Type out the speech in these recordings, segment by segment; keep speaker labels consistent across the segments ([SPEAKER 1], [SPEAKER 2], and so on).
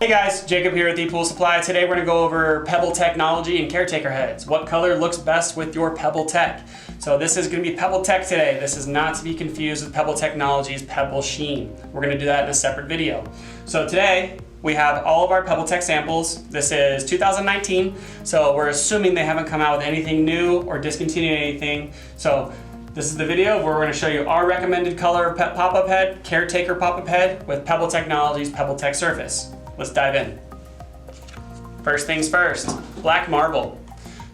[SPEAKER 1] Hey guys, Jacob here at ePoolSupply. Today we're going to go over Pebble technology and Caretaker heads. What color looks best with your Pebble tech? So this is going to be Pebble tech today. This is not to be confused with Pebble Technologies Pebble Sheen. We're going to do that in a separate video. So today we have all of our Pebble tech samples. This is 2019, so we're assuming they haven't come out with anything new or discontinued anything. So this is the video where we're going to show you our recommended color pop-up head, Caretaker pop-up head with Pebble Technologies Pebble Tech Surface. Let's dive in. First things first, black marble.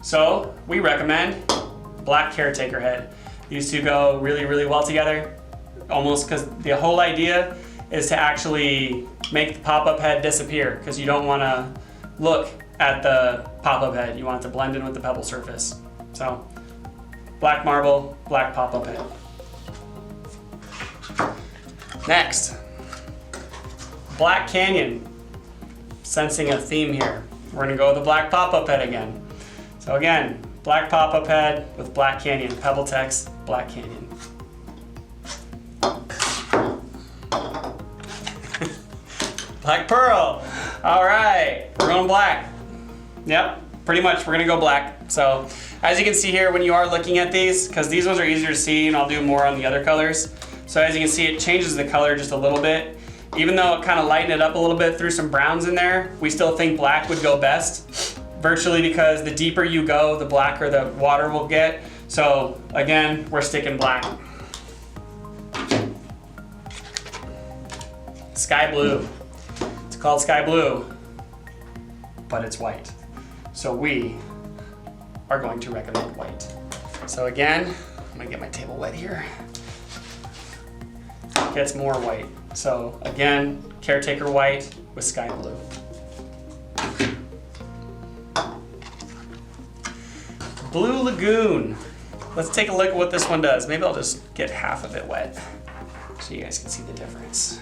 [SPEAKER 1] So we recommend black Caretaker head. These two go really, really well together, almost because the whole idea is to actually make the pop-up head disappear, because you don't want to look at the pop-up head. You want it to blend in with the Pebble surface. So black marble, black pop-up head. Next, Black Canyon. Sensing a theme here. We're gonna go with the black pop-up head again. So again, black pop-up head with Black Canyon, Pebble Tech's Black Canyon. Black Pearl. All right, we're going black. Yep, pretty much we're gonna go black. So as you can see here, when you are looking at these, because these ones are easier to see and I'll do more on the other colors. So as you can see, it changes the color just a little bit. Even though it kind of lightened it up a little bit, threw some browns in there, we still think black would go best, virtually because the deeper you go, the blacker the water will get. So again, we're sticking black. Sky blue. It's called sky blue, but it's white. So we are going to recommend white. So again, I'm gonna get my table wet here. Gets more white. So again, Caretaker white with sky blue. Blue Lagoon. Let's take a look at what this one does. Maybe I'll just get half of it wet so you guys can see the difference.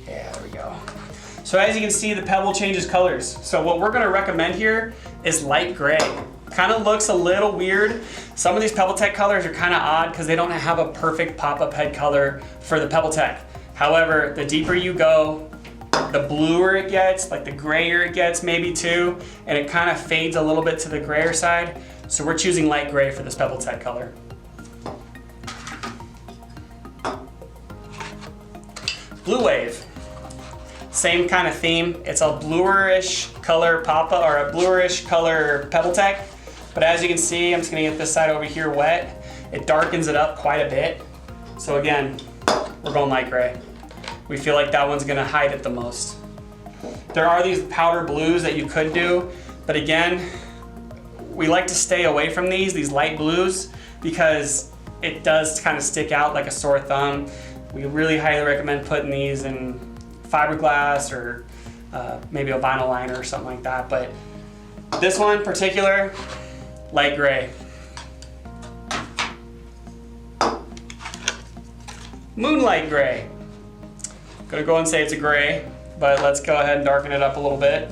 [SPEAKER 1] Yeah, there we go. So as you can see, the Pebble changes colors. So what we're gonna recommend here is light gray. Kind of looks a little weird. Some of these Pebble Tech colors are kind of odd because they don't have a perfect pop-up head color for the Pebble Tech. However, the deeper you go, the bluer it gets, like the grayer it gets maybe too, and it kind of fades a little bit to the grayer side. So we're choosing light gray for this Pebble Tech color. Blue Wave. Same kind of theme. It's a bluish color or a bluish color Pebble Tech. But as you can see, I'm just gonna get this side over here wet. It darkens it up quite a bit. So again, we're going light gray. We feel like that one's gonna hide it the most. There are these powder blues that you could do, but again, we like to stay away from these light blues, because it does kind of stick out like a sore thumb. We really highly recommend putting these in fiberglass or maybe a vinyl liner or something like that. But this one in particular, light gray. Moonlight gray. Gonna go and say it's a gray, but let's go ahead and darken it up a little bit.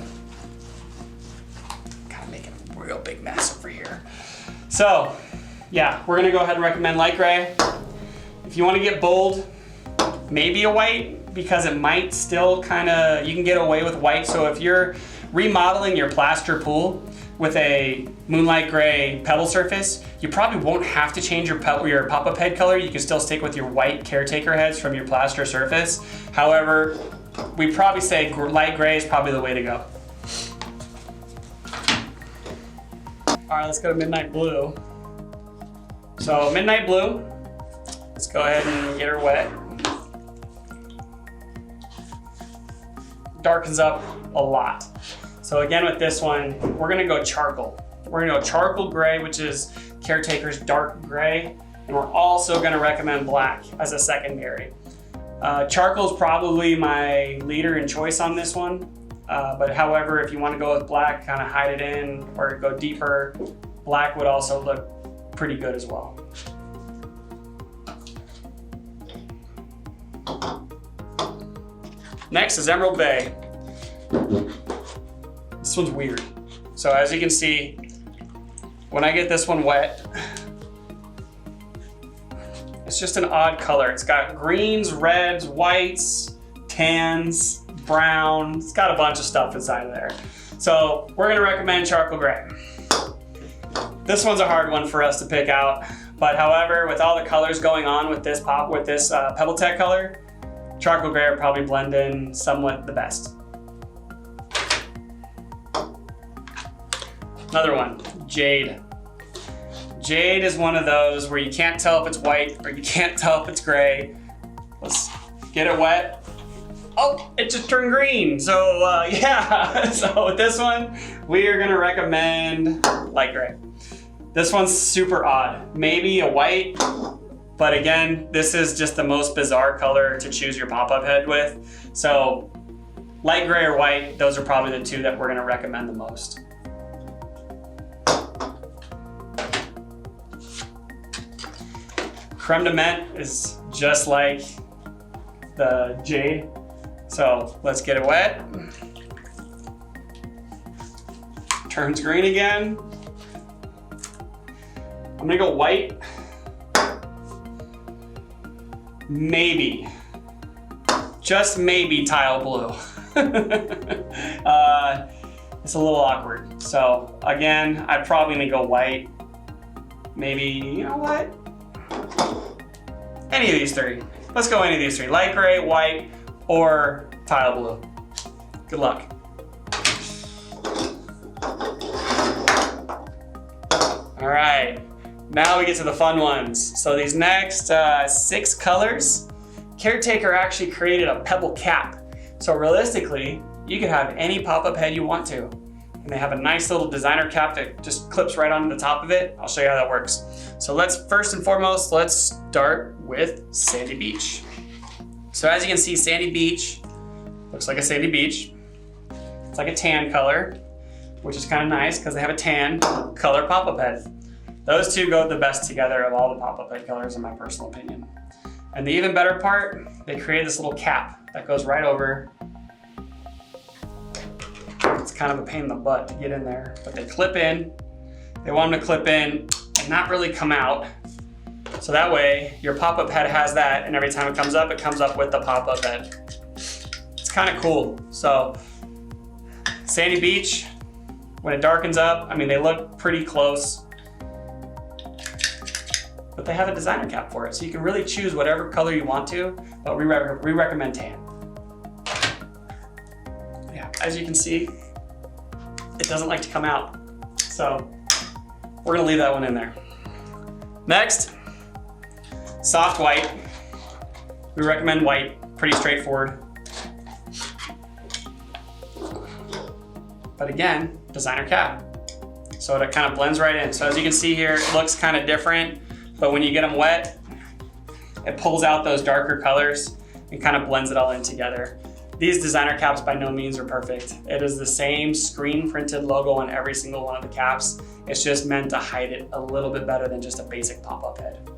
[SPEAKER 1] Kind of making a real big mess over here. So yeah, we're gonna go ahead and recommend light gray. If you want to get bold, maybe a white, because it might still kind of, you can get away with white. So if you're remodeling your plaster pool with a moonlight gray Pebble surface, you probably won't have to change your pop-up head color. You can still stick with your white Caretaker heads from your plaster surface. However, we probably say light gray is probably the way to go. All right, let's go to midnight blue. So midnight blue, let's go ahead and get her wet. Darkens up a lot. So again, with this one, we're gonna go charcoal. We're gonna go charcoal gray, which is Caretaker's dark gray. And we're also gonna recommend black as a secondary. Charcoal is probably my leader in choice on this one. But however, if you wanna go with black, kind of hide it in or go deeper, black would also look pretty good as well. Next is Emerald Bay. This one's weird. So as you can see, when I get this one wet, it's just an odd color. It's got greens, reds, whites, tans, brown. It's got a bunch of stuff inside of there. So we're gonna recommend charcoal gray. This one's a hard one for us to pick out, but however, with all the colors going on with this Pebble Tech color, charcoal gray will probably blend in somewhat the best. Another one, jade. Jade is one of those where you can't tell if it's white or you can't tell if it's gray. Let's get it wet. Oh, it just turned green. So yeah, so with this one, we are gonna recommend light gray. This one's super odd. Maybe a white, but again, this is just the most bizarre color to choose your pop-up head with. So light gray or white, those are probably the two that we're gonna recommend the most. Creme de menthe is just like the jade. So let's get it wet. Turns green again. I'm gonna go white. Maybe, just maybe tile blue. It's a little awkward. So again, I'd probably gonna go white. Maybe, you know what? Any of these three. Let's go any of these three. Light gray, white, or tile blue. Good luck. All right, now we get to the fun ones. So these next 6 colors, Caretaker actually created a pebble cap. So realistically, you can have any pop-up head you want to. And they have a nice little designer cap that just clips right onto the top of it. I'll show you how that works. So let's first and foremost, let's start with Sandy Beach. So as you can see, Sandy Beach looks like a sandy beach. It's like a tan color, which is kind of nice because they have a tan color pop-up head. Those two go the best together of all the pop-up head colors in my personal opinion. And the even better part, they created this little cap that goes right over. It's kind of a pain in the butt to get in there, but they clip in. They want them to clip in and not really come out. So that way your pop-up head has that, and every time it comes up with the pop-up head. It's kind of cool. So Sandy Beach, when it darkens up, I mean, they look pretty close, but they have a designer cap for it. So you can really choose whatever color you want to, but we recommend tan. Yeah, as you can see, it doesn't like to come out. So we're gonna leave that one in there. Next, soft white. We recommend white, pretty straightforward. But again, designer cap. So it kind of blends right in. So as you can see here, it looks kind of different, but when you get them wet, it pulls out those darker colors and kind of blends it all in together. These designer caps by no means are perfect. It is the same screen printed logo on every single one of the caps. It's just meant to hide it a little bit better than just a basic pop-up head.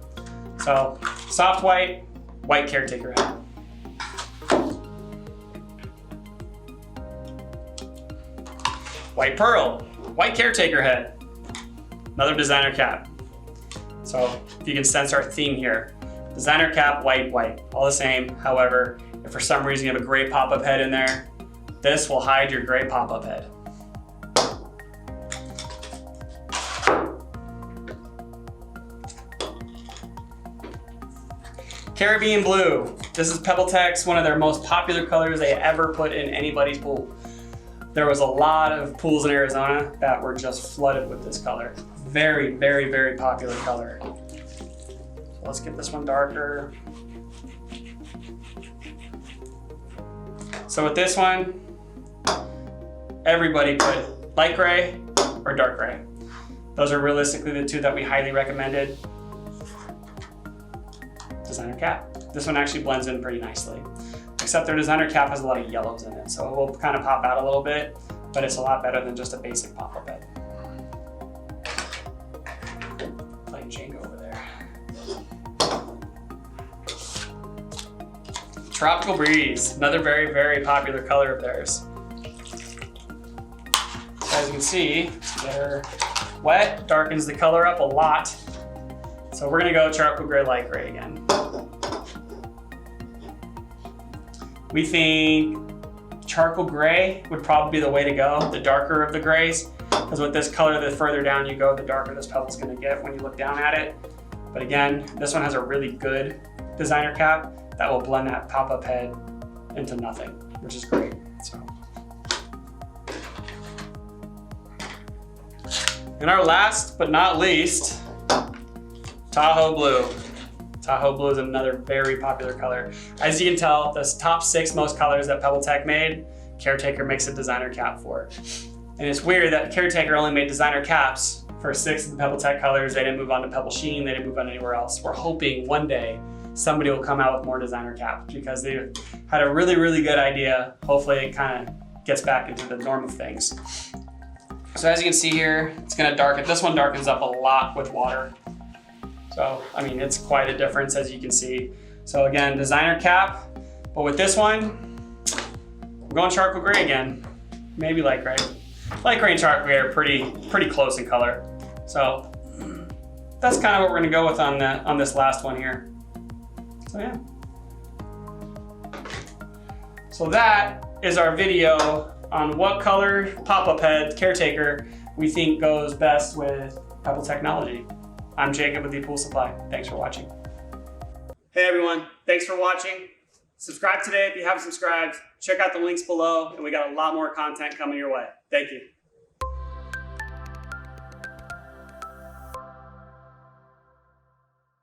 [SPEAKER 1] So soft white, white Caretaker head. White pearl, white Caretaker head. Another designer cap. So if you can sense our theme here, designer cap, white, white, all the same. However, if for some reason you have a gray pop-up head in there, this will hide your gray pop-up head. Caribbean blue. This is Pebble Tech's one of their most popular colors they ever put in anybody's pool. There was a lot of pools in Arizona that were just flooded with this color. Very, very, very popular color. So let's get this one darker. So with this one, everybody put light gray or dark gray. Those are realistically the two that we highly recommended. Designer cap. This one actually blends in pretty nicely, except their designer cap has a lot of yellows in it, so it will kind of pop out a little bit, but it's a lot better than just a basic pop-up head. Playing Django over there. Tropical Breeze, another very, very popular color of theirs. So as you can see, they're wet, darkens the color up a lot. So we're gonna go charcoal gray, light gray again. We think charcoal gray would probably be the way to go, the darker of the grays, because with this color, the further down you go, the darker this pebble's gonna get when you look down at it. But again, this one has a really good designer cap that will blend that pop-up head into nothing, which is great. So. And our last but not least, Tahoe Blue. Tahoe Blue is another very popular color. As you can tell, the top 6 most colors that PebbleTech made, Caretaker makes a designer cap for. And it's weird that Caretaker only made designer caps for 6 of the PebbleTech colors. They didn't move on to Pebble Sheen, they didn't move on anywhere else. We're hoping one day somebody will come out with more designer caps because they had a really, really good idea. Hopefully it kind of gets back into the norm of things. So as you can see here, it's gonna darken. This one darkens up a lot with water. So, I mean, it's quite a difference as you can see. So again, designer cap, but with this one, we're going charcoal gray again. Maybe light gray. Light gray and charcoal gray are pretty close in color. So that's kind of what we're gonna go with on this last one here. So yeah. So that is our video on what color pop-up head Caretaker we think goes best with Pebble technology. I'm Jacob with ePoolSupply. Thanks for watching. Hey everyone, thanks for watching. Subscribe today if you haven't subscribed. Check out the links below, and we got a lot more content coming your way. Thank you.